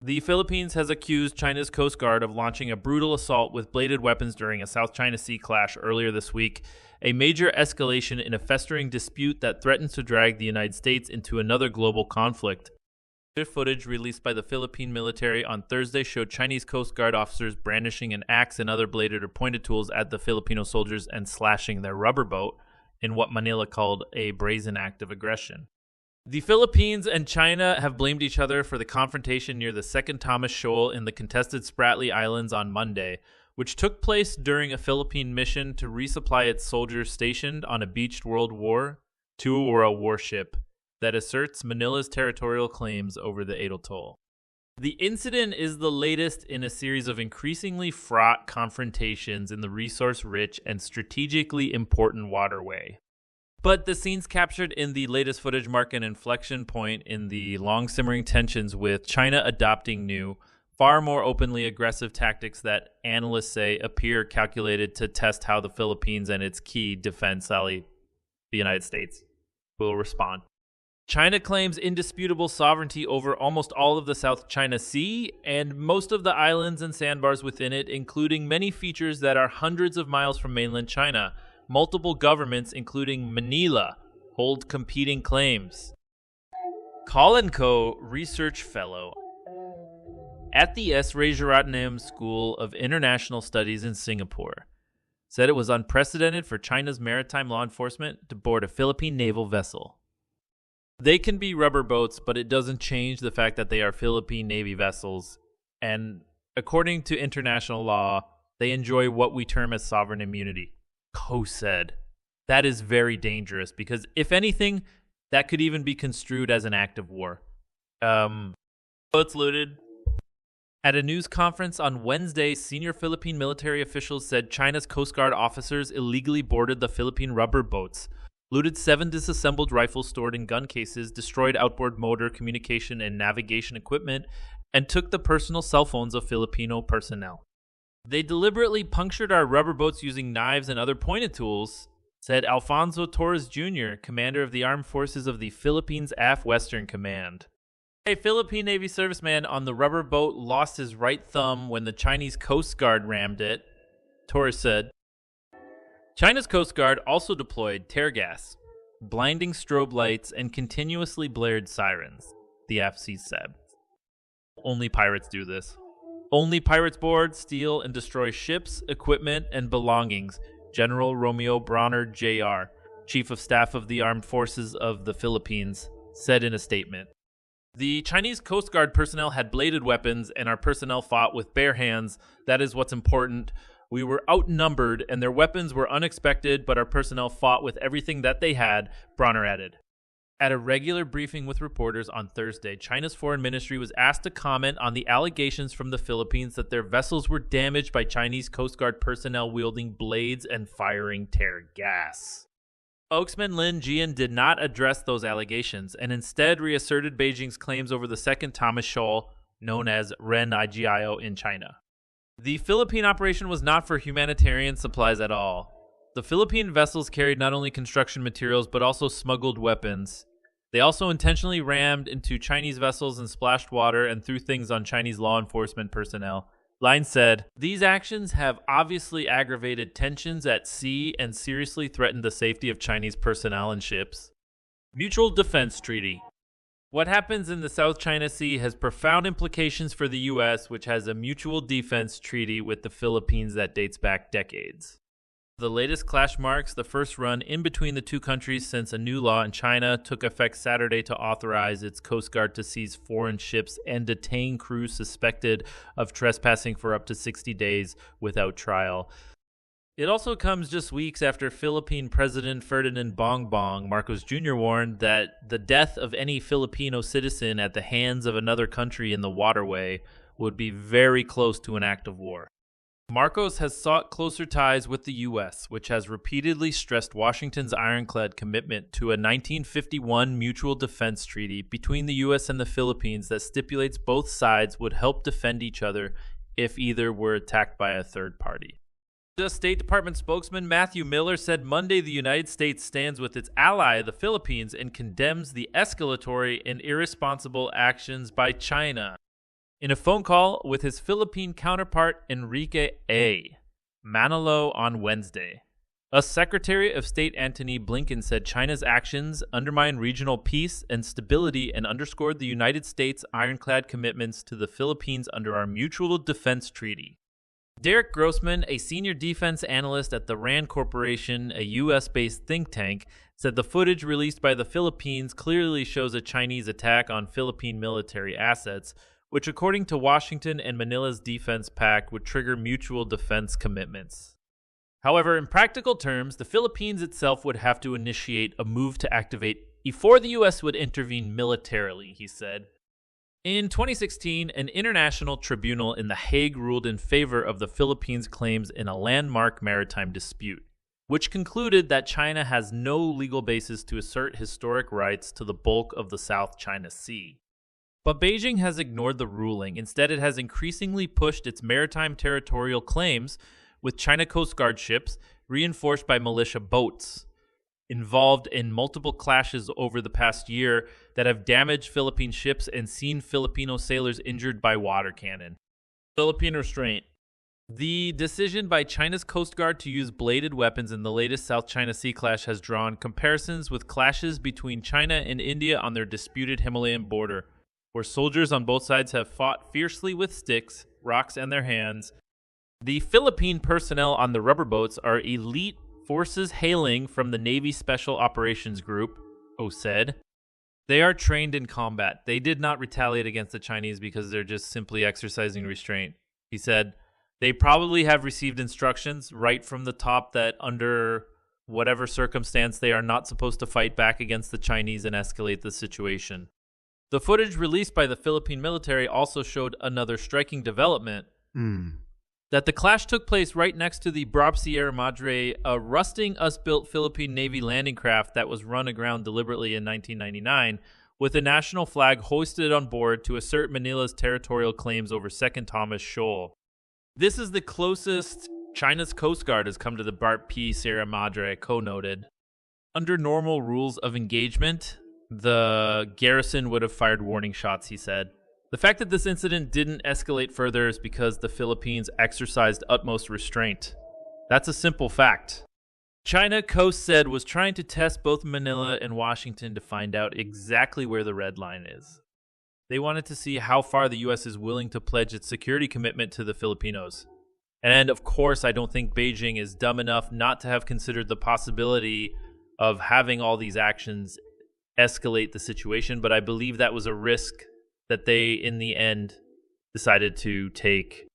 The Philippines has accused China's Coast Guard of launching a brutal assault with bladed weapons during a South China Sea clash earlier this week, a major escalation in a festering dispute that threatens to drag the United States into another global conflict. Footage released by the Philippine military on Thursday showed Chinese Coast Guard officers brandishing an axe and other bladed or pointed tools at the Filipino soldiers and slashing their rubber boat in what Manila called a brazen act of aggression. The Philippines and China have blamed each other for the confrontation near the Second Thomas Shoal in the contested Spratly Islands on Monday, which took place during a Philippine mission to resupply its soldiers stationed on a beached World War II or warship that asserts Manila's territorial claims over the Atoll. The incident is the latest in a series of increasingly fraught confrontations in the resource-rich and strategically important waterway. But the scenes captured in the latest footage mark an inflection point in the long-simmering tensions, with China adopting new, far more openly aggressive tactics that analysts say appear calculated to test how the Philippines and its key defense ally, the United States, will respond. China claims indisputable sovereignty over almost all of the South China Sea and most of the islands and sandbars within it, including many features that are hundreds of miles from mainland China. Multiple governments, including Manila, hold competing claims. Colin Co., research fellow at the S. Rajaratnam School of International Studies in Singapore, said it was unprecedented for China's maritime law enforcement to board a Philippine naval vessel. They can be rubber boats, but it doesn't change the fact that they are Philippine Navy vessels, and according to international law, they enjoy what we term as sovereign immunity. Ko said, that is very dangerous because, if anything, that could even be construed as an act of war. Boats looted. At a news conference on Wednesday, senior Philippine military officials said China's Coast Guard officers illegally boarded the Philippine rubber boats, looted 7 disassembled rifles stored in gun cases, destroyed outboard motor, communication, and navigation equipment, and took the personal cell phones of Filipino personnel. They deliberately punctured our rubber boats using knives and other pointed tools, said Alfonso Torres Jr., commander of the Armed Forces of the Philippines AF Western Command. A Philippine Navy serviceman on the rubber boat lost his right thumb when the Chinese Coast Guard rammed it, Torres said. China's Coast Guard also deployed tear gas, blinding strobe lights, and continuously blared sirens, the AFC said. Only pirates do this. Only pirates board, steal, and destroy ships, equipment, and belongings, General Romeo Bronner, Jr., Chief of Staff of the Armed Forces of the Philippines, said in a statement. The Chinese Coast Guard personnel had bladed weapons, and our personnel fought with bare hands. That is what's important. We were outnumbered, and their weapons were unexpected, but our personnel fought with everything that they had, Bronner added. At a regular briefing with reporters on Thursday, China's foreign ministry was asked to comment on the allegations from the Philippines that their vessels were damaged by Chinese Coast Guard personnel wielding blades and firing tear gas. Spokesman Lin Jian did not address those allegations and instead reasserted Beijing's claims over the Second Thomas Shoal, known as Ren Igio in China. The Philippine operation was not for humanitarian supplies at all. The Philippine vessels carried not only construction materials but also smuggled weapons. They also intentionally rammed into Chinese vessels and splashed water and threw things on Chinese law enforcement personnel. Line said, these actions have obviously aggravated tensions at sea and seriously threatened the safety of Chinese personnel and ships. Mutual Defense Treaty. What happens in the South China Sea has profound implications for the U.S., which has a mutual defense treaty with the Philippines that dates back decades. The latest clash marks the first run in between the two countries since a new law in China took effect Saturday to authorize its Coast Guard to seize foreign ships and detain crews suspected of trespassing for up to 60 days without trial. It also comes just weeks after Philippine President Ferdinand Bongbong Marcos Jr. warned that the death of any Filipino citizen at the hands of another country in the waterway would be very close to an act of war. Marcos has sought closer ties with the U.S., which has repeatedly stressed Washington's ironclad commitment to a 1951 mutual defense treaty between the U.S. and the Philippines that stipulates both sides would help defend each other if either were attacked by a third party. The State Department spokesman Matthew Miller said Monday the United States stands with its ally, the Philippines, and condemns the escalatory and irresponsible actions by China. in a phone call with his Philippine counterpart Enrique A. Manila on Wednesday. A Secretary of State Antony Blinken said China's actions undermine regional peace and stability and underscored the United States' ironclad commitments to the Philippines under our Mutual Defense Treaty. Derek Grossman, a senior defense analyst at the RAND Corporation, a U.S.-based think tank, said the footage released by the Philippines clearly shows a Chinese attack on Philippine military assets, which according to Washington and Manila's defense pact would trigger mutual defense commitments. However, in practical terms, the Philippines itself would have to initiate a move to activate before the U.S. would intervene militarily, he said. In 2016, an international tribunal in The Hague ruled in favor of the Philippines' claims in a landmark maritime dispute, which concluded that China has no legal basis to assert historic rights to the bulk of the South China Sea. But Beijing has ignored the ruling. Instead, it has increasingly pushed its maritime territorial claims with China Coast Guard ships reinforced by militia boats involved in multiple clashes over the past year that have damaged Philippine ships and seen Filipino sailors injured by water cannon. Philippine restraint. The decision by China's Coast Guard to use bladed weapons in the latest South China Sea clash has drawn comparisons with clashes between China and India on their disputed Himalayan border, where soldiers on both sides have fought fiercely with sticks, rocks, and their hands. The Philippine personnel on the rubber boats are elite forces hailing from the Navy Special Operations Group, O said. They are trained in combat. They did not retaliate against the Chinese because they're just simply exercising restraint. He said, they probably have received instructions right from the top that under whatever circumstance they are not supposed to fight back against the Chinese and escalate the situation. The footage released by the Philippine military also showed another striking development. That the clash took place right next to the Brab Sierra Madre, a rusting us-built Philippine Navy landing craft that was run aground deliberately in 1999, with a national flag hoisted on board to assert Manila's territorial claims over Second Thomas Shoal. This is the closest China's Coast Guard has come to the Brab Sierra Madre, co-noted. Under normal rules of engagement, the garrison would have fired warning shots, he said. The fact that this incident didn't escalate further is because the Philippines exercised utmost restraint. That's a simple fact. China, Coast said, was trying to test both Manila and Washington to find out exactly where the red line is. They wanted to see how far the U.S. is willing to pledge its security commitment to the Filipinos. And of course, I don't think Beijing is dumb enough not to have considered the possibility of having all these actions escalate the situation, but I believe that was a risk that they, in the end, decided to take